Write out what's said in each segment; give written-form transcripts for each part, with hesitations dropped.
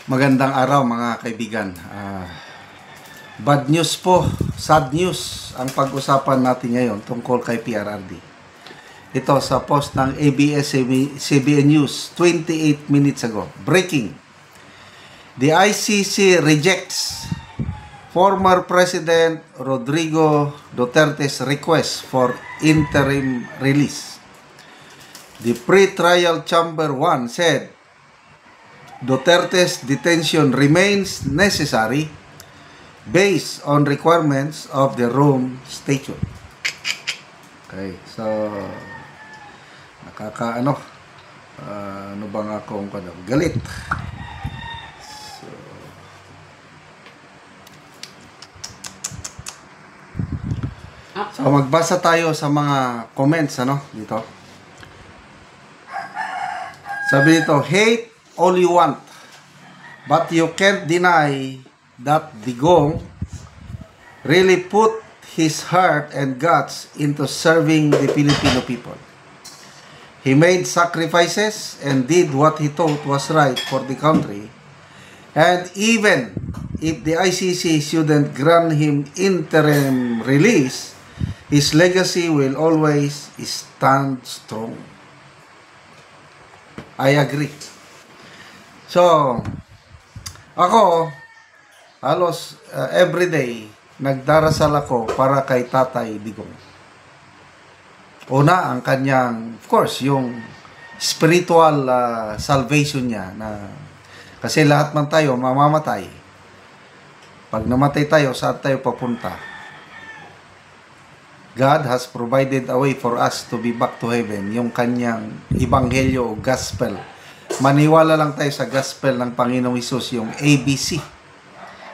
Magandang araw mga kaibigan. Bad news po, sad news ang pag-usapan natin ngayon tungkol kay PRRD. Ito sa post ng ABS-CBN News 28 minutes ago. Breaking. The ICC rejects former President Rodrigo Duterte's request for interim release. The pre-trial Chamber 1 said Duterte's detention remains necessary based on requirements of the Rome Statute. Okay, so ano bang akong galit. So magbasa tayo sa mga comments dito. Sabi dito, hate all you want, but you can't deny that Digong really put his heart and guts into serving the Filipino people. He made sacrifices and did what he thought was right for the country. And even if the ICC shouldn't grant him interim release, his legacy will always stand strong. I agree. So, ako, halos everyday, nagdarasal ako para kay Tatay Digong. Una, ang kanyang, of course, yung spiritual salvation niya. Kasi lahat man tayo mamamatay. Pag namatay tayo, saan tayo papunta? God has provided a way for us to be back to heaven. Yung kanyang ebanghelyo o gospel. Maniwala lang tayo sa gospel ng Panginoong Hesus, yung ABC.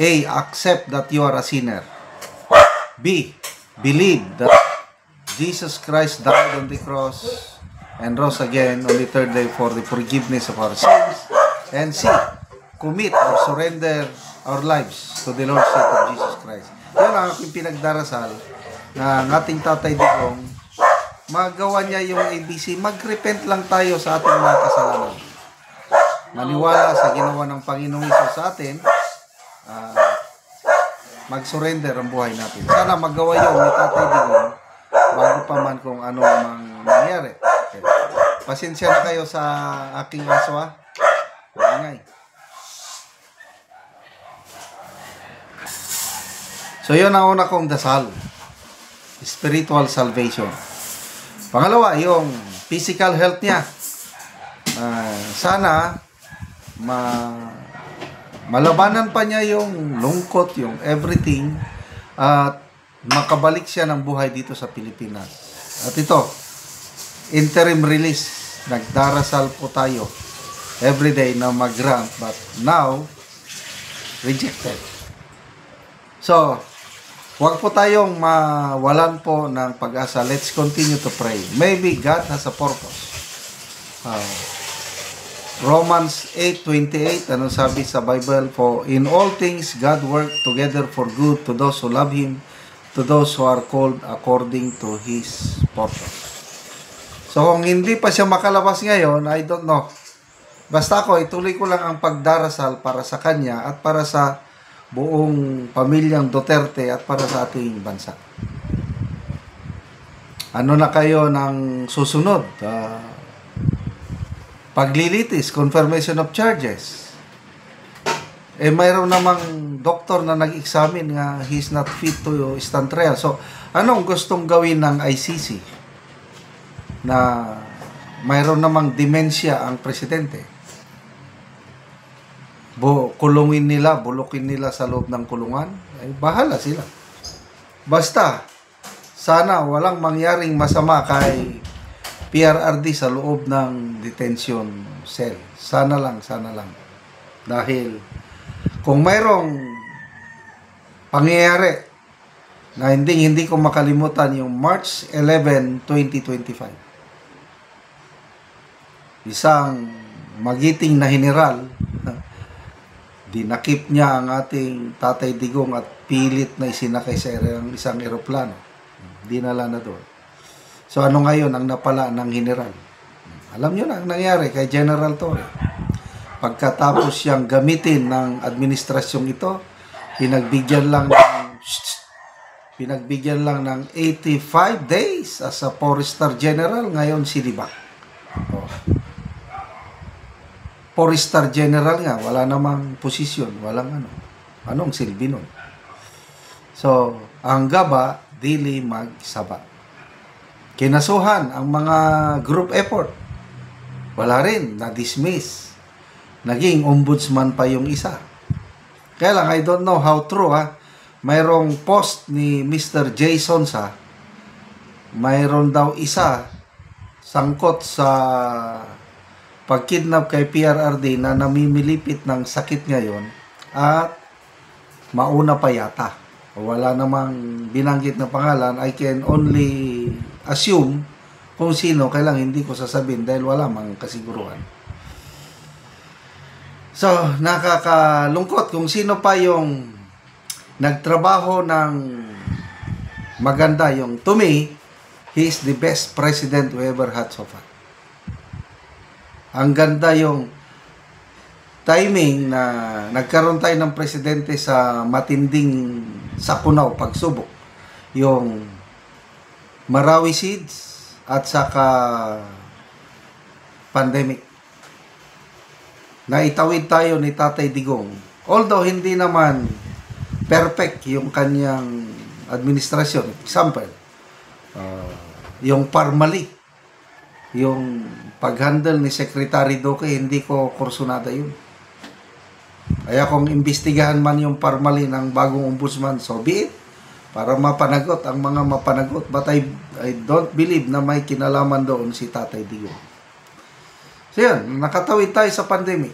A. Accept that you are a sinner. B. Believe that Jesus Christ died on the cross and rose again on the third day for the forgiveness of our sins. And C. Commit or surrender our lives to the Lordship of Jesus Christ. Yan ang aking pinagdarasal na ang ating Tatay Digong, magawa niya yung ABC. Mag-repent lang tayo sa ating mga kasalanan. Maniwala sa ginawa ng Panginoong Hesus sa atin, mag-surrender ang buhay natin. Sana magawa yun ni Tatay Digong bago pa man kung ano mang nangyari. Okay. Pasensya na kayo sa aking aso, ha? Maingay. So yun ang una kong dasal. Spiritual salvation. Pangalawa, yung physical health niya. Sana malabanan pa niya yung lungkot, yung everything, at makabalik siya ng buhay dito sa Pilipinas. At ito, interim release. Nagdarasal po tayo everyday na mag-grant, but now rejected. So, huwag po tayong mawalan po ng pag-asa. Let's continue to pray. Maybe God has a purpose. Romans 8:28, ano sabi sa Bible? For in all things God work together for good to those who love Him, to those who are called according to His purpose. So kung hindi pa siya makalabas ngayon, I don't know. Basta ako, ituloy ko lang ang pagdarasal para sa kanya at para sa buong pamilyang Duterte at para sa ating bansa. Ano na kayo ng susunod? Paglilitis, confirmation of charges. Mayroon namang doktor na nag-examine nga he's not fit to stand trial. So, anong gustong gawin ng ICC? Na mayroon namang demensya ang presidente. Kulungin nila, bulukin nila sa loob ng kulungan. Ay, bahala sila. Basta, sana walang mangyaring masama kay PRRD sa loob ng detention cell. Sana lang. Dahil kung mayroong pangyayari na hindi ko makalimutan yung March 11, 2025. Isang magiting na general, dinakip niya ang ating Tatay Digong at pilit na isinakay sa isang eroplano. Dinala na doon. So ano ngayon ang napala ng general? Alam nyo na ang nangyari kay General Torre. Pagkatapos siyang gamitin ng administrasyong ito, pinagbigyan lang ng 85 days as a 4-star general. Ngayon sinibak. Oh. 4-star general nga, wala namang posisyon, walang anong silbi nun. So, ang GABA dili magsaba. Kinasuhan ang mga group effort. Wala rin, na-dismiss. Naging ombudsman pa yung isa. Kaya lang, I don't know how true mayroong post ni Mr. Jason sa mayroon daw isa sangkot sa pagkidnap kay PRRD na namimilipit ng sakit ngayon at mauna pa yata. Wala namang binanggit na pangalan. I can only assume kung sino, kailang hindi ko sasabihin dahil wala mang kasiguruhan. So, nakakalungkot kung sino pa yung nagtrabaho ng maganda. Yung, to me, he is the best president we ever had so far. Ang ganda yung timing na nagkaroon tayo ng presidente sa matinding sapunaw, pagsubok. Yung Marawi Seeds at saka pandemic. Naitawid tayo ni Tatay Digong. Although hindi naman perfect yung kanyang administrasyon. Example, yung Parmali, yung pag-handle ni Secretary Duque, hindi ko kursunada yun. Kaya kung imbestigahan man yung Parmali ng bagong ombudsman, so be it. Para mapanagot ang mga mapanagot. But I don't believe na may kinalaman doon si Tatay Digong. So yun, nakatawid tayo sa pandemic.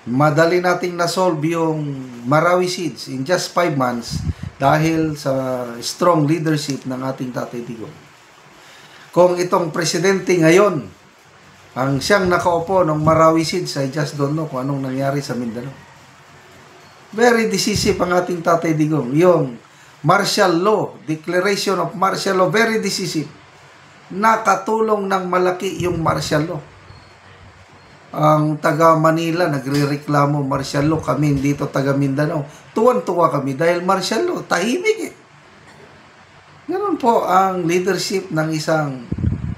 Madali nating na-solve yung Marawi Seeds in just 5 months dahil sa strong leadership ng ating Tatay Digong. Kung itong presidente ngayon, ang siyang nakaupo ng Marawi Seeds, I just don't know kung anong nangyari sa Mindanao. Very decisive ang ating Tatay Digong. Yung martial law, declaration of martial law, very decisive. Nakatulong ng malaki yung martial law. Ang taga Manila nagrereklamo martial law, kami dito taga Mindanao tuwan-tuwa kami dahil martial law, tahimik Ganun po ang leadership ng isang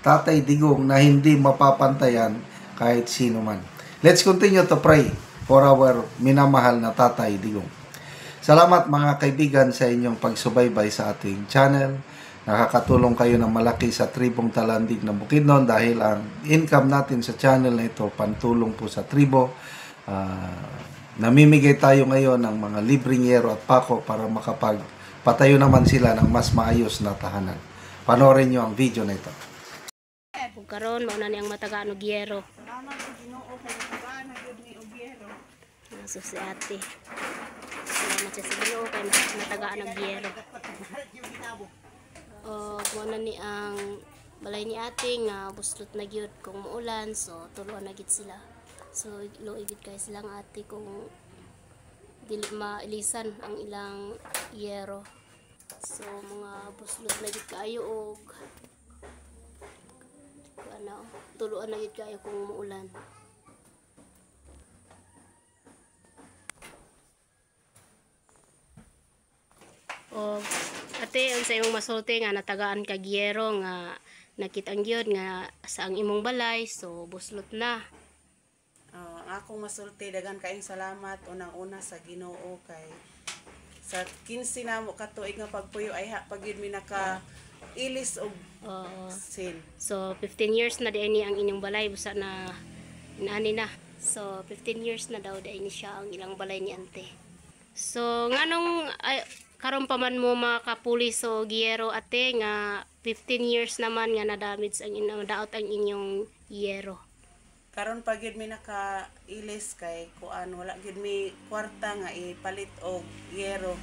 Tatay Digong na hindi mapapantayan kahit sino man. Let's continue to pray for our minamahal na Tatay Digong. Salamat mga kaibigan sa inyong pagsubaybay sa ating channel. Nakakatulong kayo ng malaki sa tribong Talandig ng Bukidnon dahil ang income natin sa channel na ito pantulong po sa tribo. Namimigay tayo ngayon ng mga libreng yero at pako para makapagpatayo naman sila ng mas maayos na tahanan. Panoorin nyo ang video na ito. Kung karon mo na niyang matagaan og yero. Naso si ate. Salamat siya sa Ginoo kay matagaan og yero. Mo na ni ang balay ni ate nga buslot na gyud kung muulan, so tuluan na gid sila. So luoy gid kay silang ate kung dili mailisan ang ilang yero. So mga buslot na gid kaayo og tuluan na gid kayo kung muulan. Ate, ang sa imong masulti nga natagaan kag yero nga nakitang gyud nga sa ang imong balay, so buslot na. Akong masulti, dagan kaayong salamat unang-una sa Ginoo kay sa 15 na mo katuig nga pagpuyo ay pagyud mi naka ilis og sin. So 15 years na di ni ang inyong balay busa na inani na. So 15 years na daw di ni siya ang ilang balay ni ante. So nganong karon pa man mo makapulis o giyero ate nga 15 years naman nga na-damage ang daot ang inyong yero. Karon pa gyud mi naka ilis kay kuan wala gyud mi kwarta nga ipalit og yero.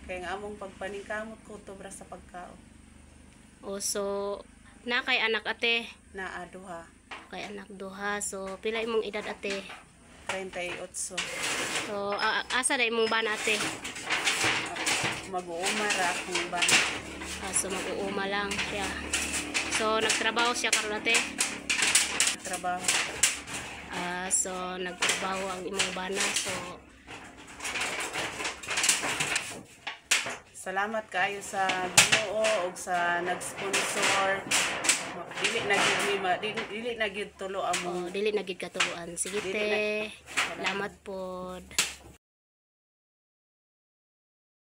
Kay nga among pagpaningkamot ko tobra sa pagkaon. So na kay anak ate? Naa duha. Kay anak duha. So pila imong edad ate? 38. So asa na imong bana ate? Mag-uuma ra akong bana. So mag-uuma lang siya. So nagtrabaho siya karon ate? Trabaho. so nagtrabaho ang imong bana. So salamat kaayo sa Ginoo ug sa nag-sponsor. Dili na gyud tulo amo. dili na gid katuluan. Sige te. Salamat pod.